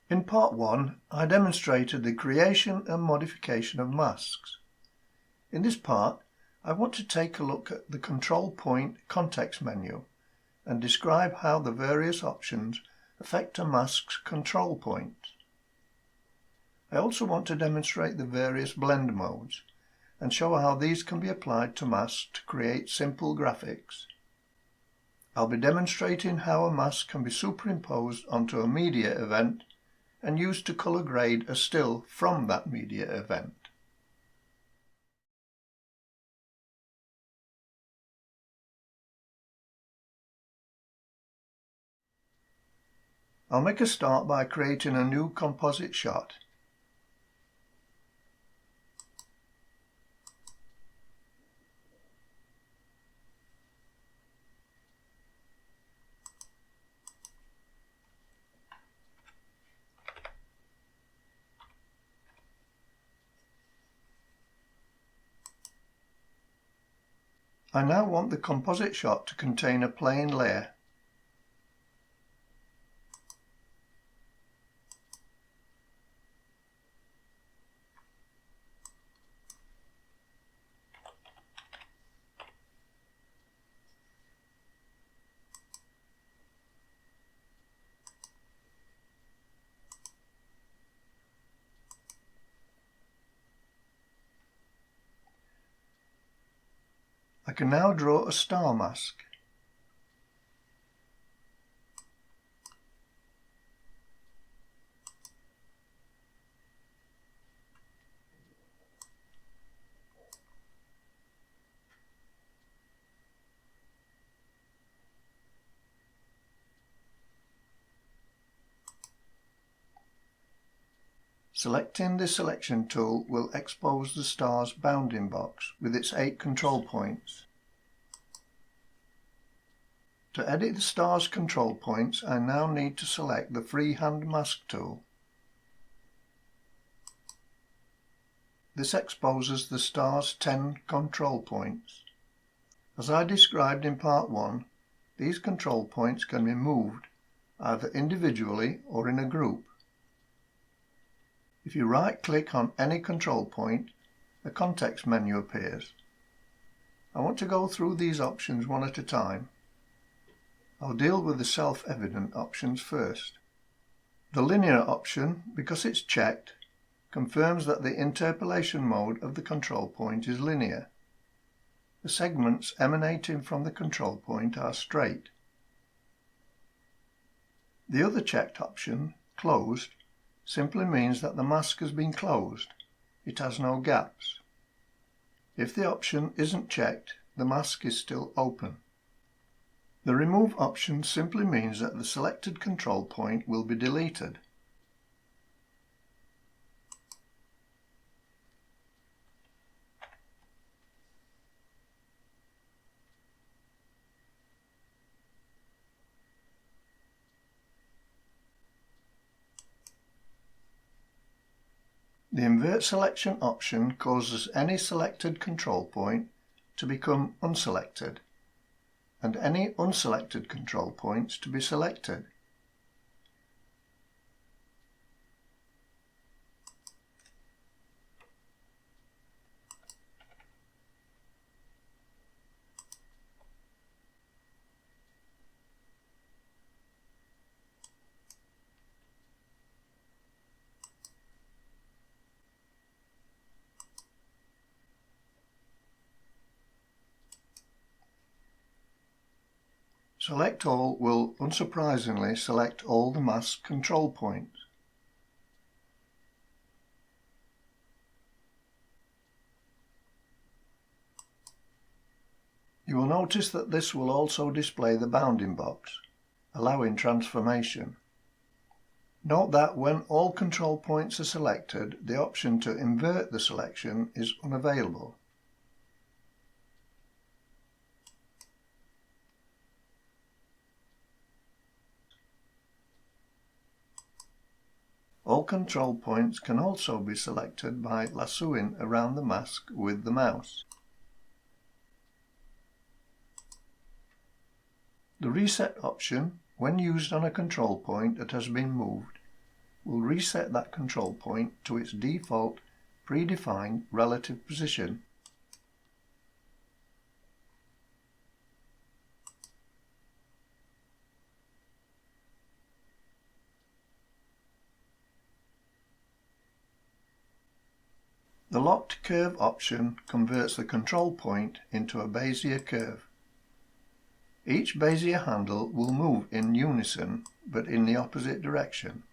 In part 1, I demonstrated the creation and modification of masks. In this part, I want to take a look at the control point context menu and describe how the various options affect a mask's control points. I also want to demonstrate the various blend modes and show how these can be applied to masks to create simple graphics. I'll be demonstrating how a mask can be superimposed onto a media event and used to color grade a still from that media event. I'll make a start by creating a new composite shot. I now want the composite shot to contain a plane layer. I can now draw a star mask. Selecting the selection tool will expose the star's bounding box with its 8 control points. To edit the star's control points, I now need to select the freehand mask tool. This exposes the star's 10 control points. As I described in part 1, these control points can be moved either individually or in a group. If you right-click on any control point, a context menu appears. I want to go through these options one at a time. I'll deal with the self-evident options first. The linear option, because it's checked, confirms that the interpolation mode of the control point is linear. The segments emanating from the control point are straight. The other checked option, closed, simply means that the mask has been closed. It has no gaps. If the option isn't checked, the mask is still open. The remove option simply means that the selected control point will be deleted. The invert selection option causes any selected control point to become unselected and any unselected control points to be selected. Select All will unsurprisingly select all the mask control points. You will notice that this will also display the bounding box, allowing transformation. Note that when all control points are selected, the option to invert the selection is unavailable. All control points can also be selected by lassoing around the mask with the mouse. The reset option, when used on a control point that has been moved, will reset that control point to its default predefined relative position. The locked curve option converts the control point into a Bezier curve. Each Bezier handle will move in unison, but in the opposite direction.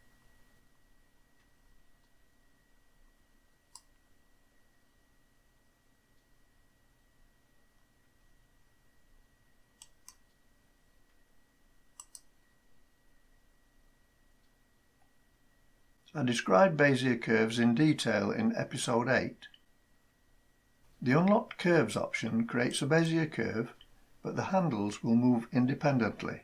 I described Bezier curves in detail in episode 8. The Unlocked Curves option creates a Bezier curve, but the handles will move independently.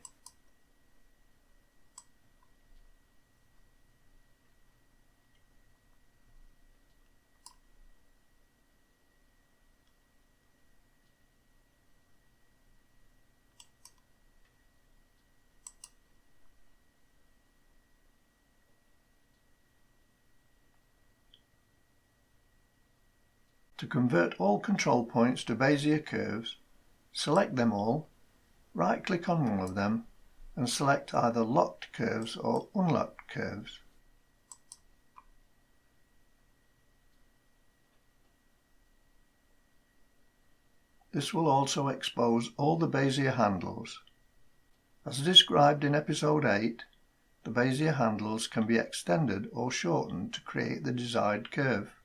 To convert all control points to Bezier curves, select them all, right-click on one of them, and select either Locked Curves or Unlocked Curves. This will also expose all the Bezier handles. As described in episode 8, the Bezier handles can be extended or shortened to create the desired curve.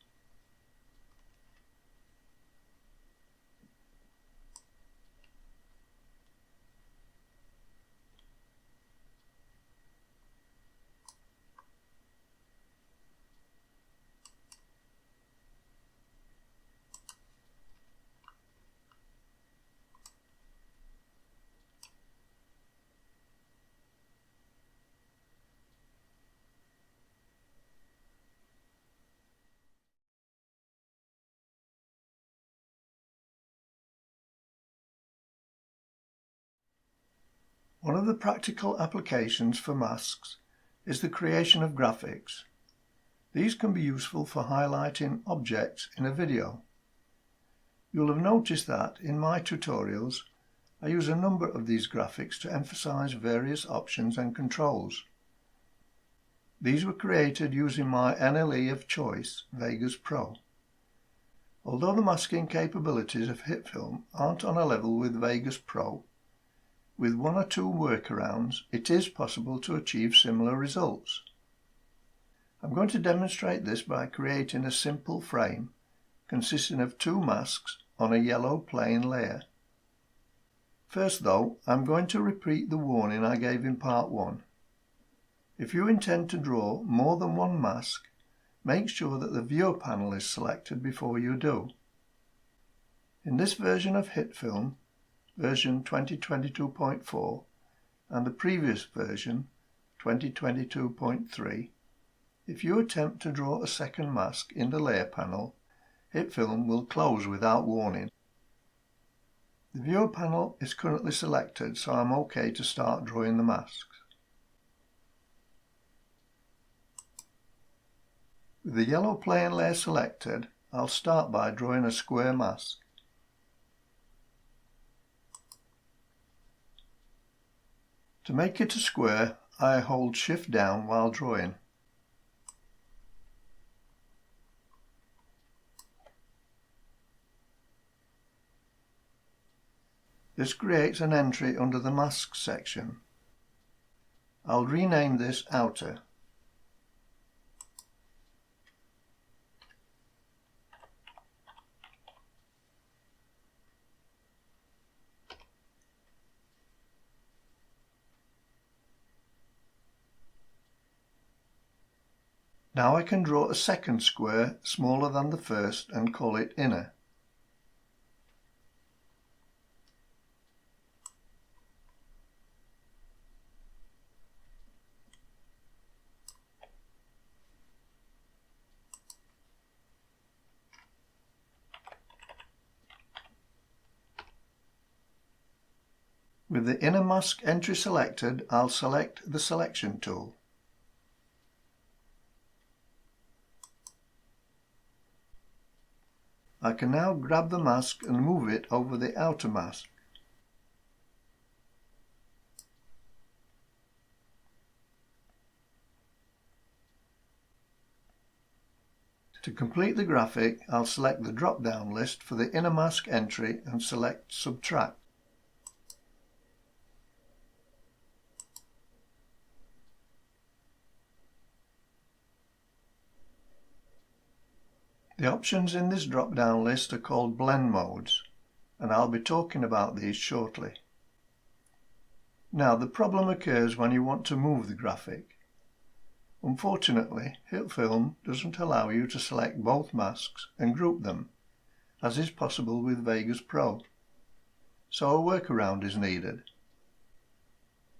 One of the practical applications for masks is the creation of graphics. These can be useful for highlighting objects in a video. You'll have noticed that in my tutorials I use a number of these graphics to emphasize various options and controls. These were created using my NLE of choice, Vegas Pro. Although the masking capabilities of Hitfilm aren't on a level with Vegas Pro, with one or two workarounds, it is possible to achieve similar results. I'm going to demonstrate this by creating a simple frame consisting of two masks on a yellow plain layer. First though, I'm going to repeat the warning I gave in part 1. If you intend to draw more than one mask, make sure that the viewer panel is selected before you do. In this version of Hitfilm, version 2022.4, and the previous version, 2022.3, if you attempt to draw a second mask in the layer panel, Hitfilm will close without warning. The viewer panel is currently selected, so I'm OK to start drawing the masks. With the yellow plain layer selected, I'll start by drawing a square mask. To make it a square, I hold Shift down while drawing. This creates an entry under the Masks section. I'll rename this Outer. Now I can draw a second square smaller than the first and call it Inner. With the Inner Mask entry selected, I'll select the Selection tool. I can now grab the mask and move it over the outer mask. To complete the graphic, I'll select the drop-down list for the inner mask entry and select Subtract. The options in this drop-down list are called blend modes, and I'll be talking about these shortly. Now, the problem occurs when you want to move the graphic. Unfortunately, Hitfilm doesn't allow you to select both masks and group them, as is possible with Vegas Pro, so a workaround is needed.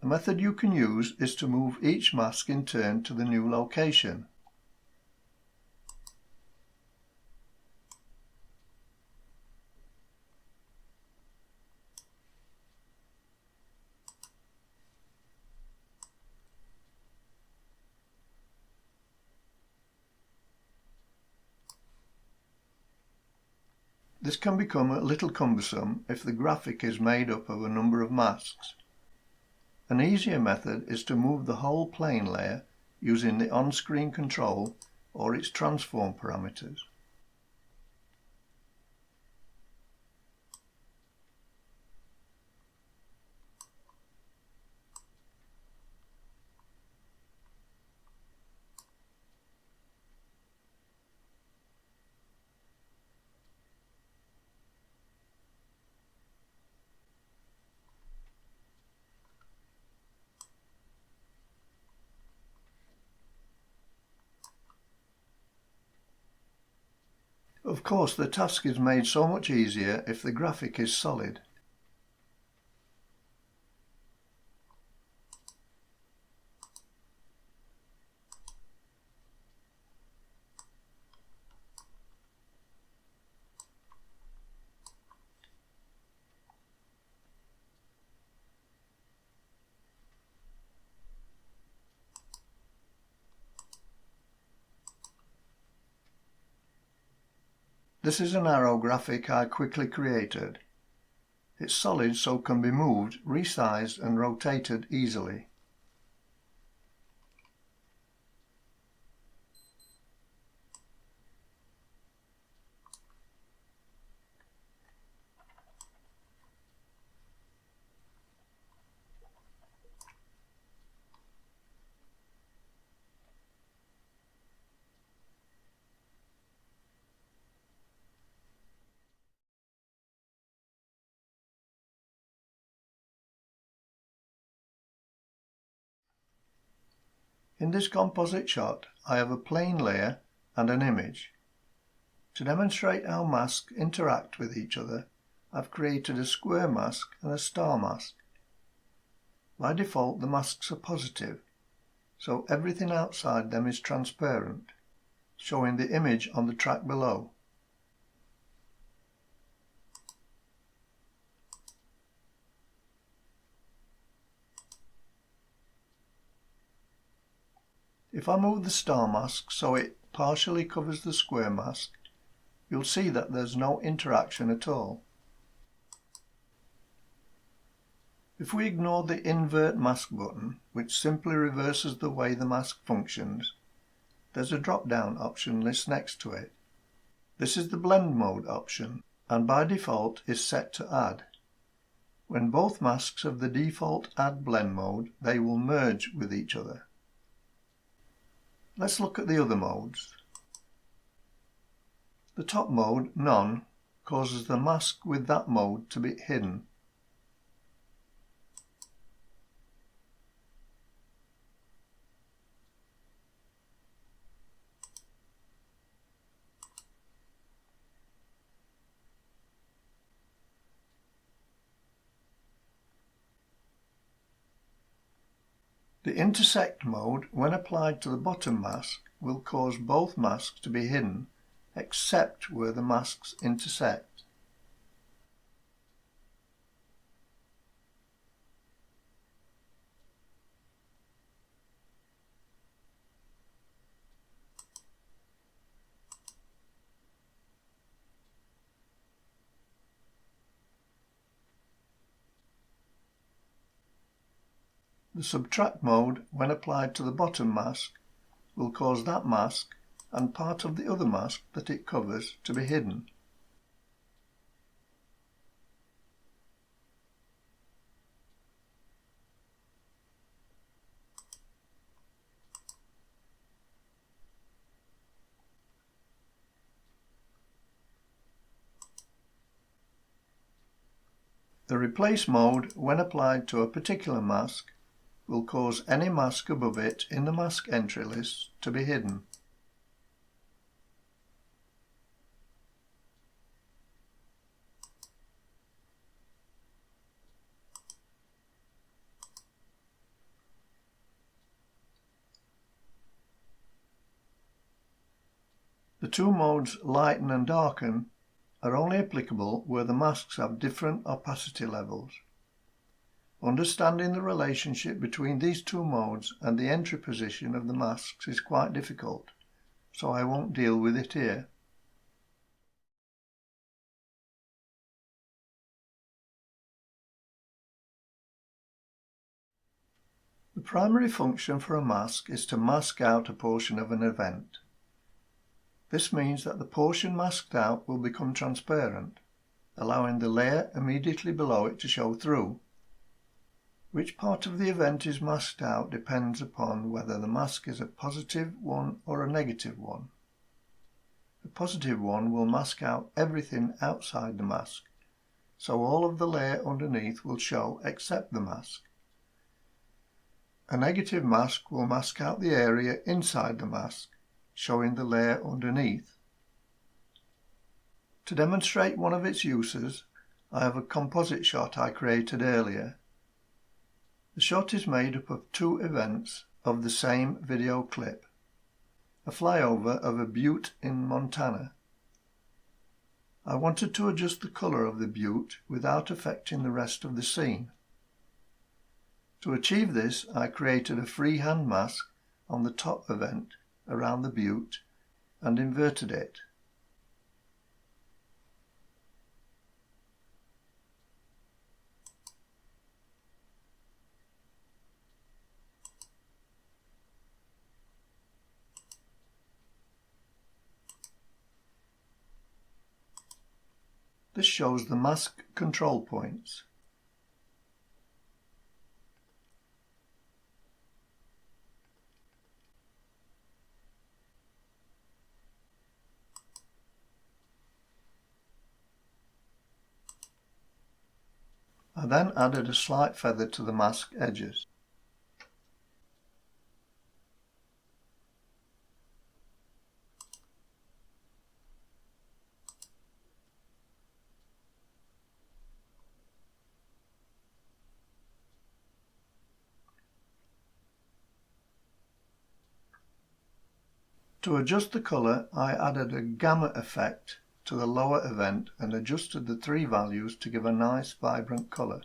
A method you can use is to move each mask in turn to the new location. This can become a little cumbersome if the graphic is made up of a number of masks. An easier method is to move the whole plane layer using the on-screen control or its transform parameters. Of course, the task is made so much easier if the graphic is solid. This is an arrow graphic I quickly created. It's solid, so can be moved, resized and rotated easily. In this composite shot, I have a plane layer and an image. To demonstrate how masks interact with each other, I've created a square mask and a star mask. By default, the masks are positive, so everything outside them is transparent, showing the image on the track below. If I move the star mask so it partially covers the square mask, you'll see that there's no interaction at all. If we ignore the invert mask button, which simply reverses the way the mask functions, there's a drop-down option list next to it. This is the blend mode option, and by default is set to add. When both masks have the default add blend mode, they will merge with each other. Let's look at the other modes. The top mode, None, causes the mask with that mode to be hidden. The intersect mode, when applied to the bottom mask, will cause both masks to be hidden, except where the masks intersect. The subtract mode, when applied to the bottom mask, will cause that mask and part of the other mask that it covers to be hidden. The replace mode, when applied to a particular mask, will cause any mask above it in the mask entry list to be hidden. The two modes lighten and darken are only applicable where the masks have different opacity levels. Understanding the relationship between these two modes and the entry position of the masks is quite difficult, so I won't deal with it here. The primary function for a mask is to mask out a portion of an event. This means that the portion masked out will become transparent, allowing the layer immediately below it to show through. Which part of the event is masked out depends upon whether the mask is a positive one or a negative one. A positive one will mask out everything outside the mask, so all of the layer underneath will show except the mask. A negative mask will mask out the area inside the mask, showing the layer underneath. To demonstrate one of its uses, I have a composite shot I created earlier. The shot is made up of two events of the same video clip. A flyover of a butte in Montana. I wanted to adjust the colour of the butte without affecting the rest of the scene. To achieve this, I created a freehand mask on the top event around the butte and inverted it. This shows the mask control points. I then added a slight feather to the mask edges. To adjust the colour, I added a gamma effect to the lower event and adjusted the three values to give a nice vibrant colour.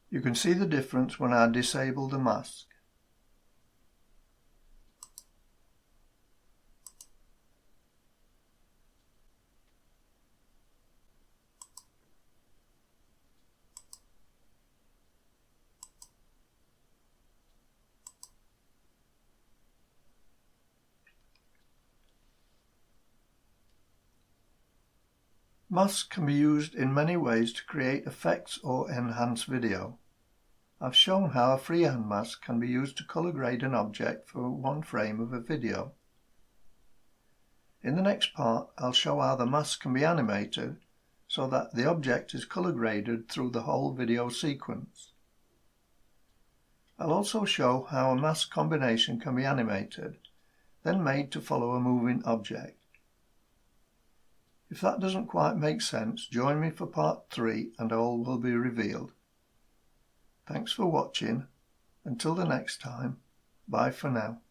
You can see the difference when I disable the mask. Masks can be used in many ways to create effects or enhance video. I've shown how a freehand mask can be used to colour grade an object for one frame of a video. In the next part, I'll show how the mask can be animated so that the object is colour graded through the whole video sequence. I'll also show how a mask combination can be animated, then made to follow a moving object. If that doesn't quite make sense, join me for part 3 and all will be revealed. Thanks for watching. Until the next time, bye for now.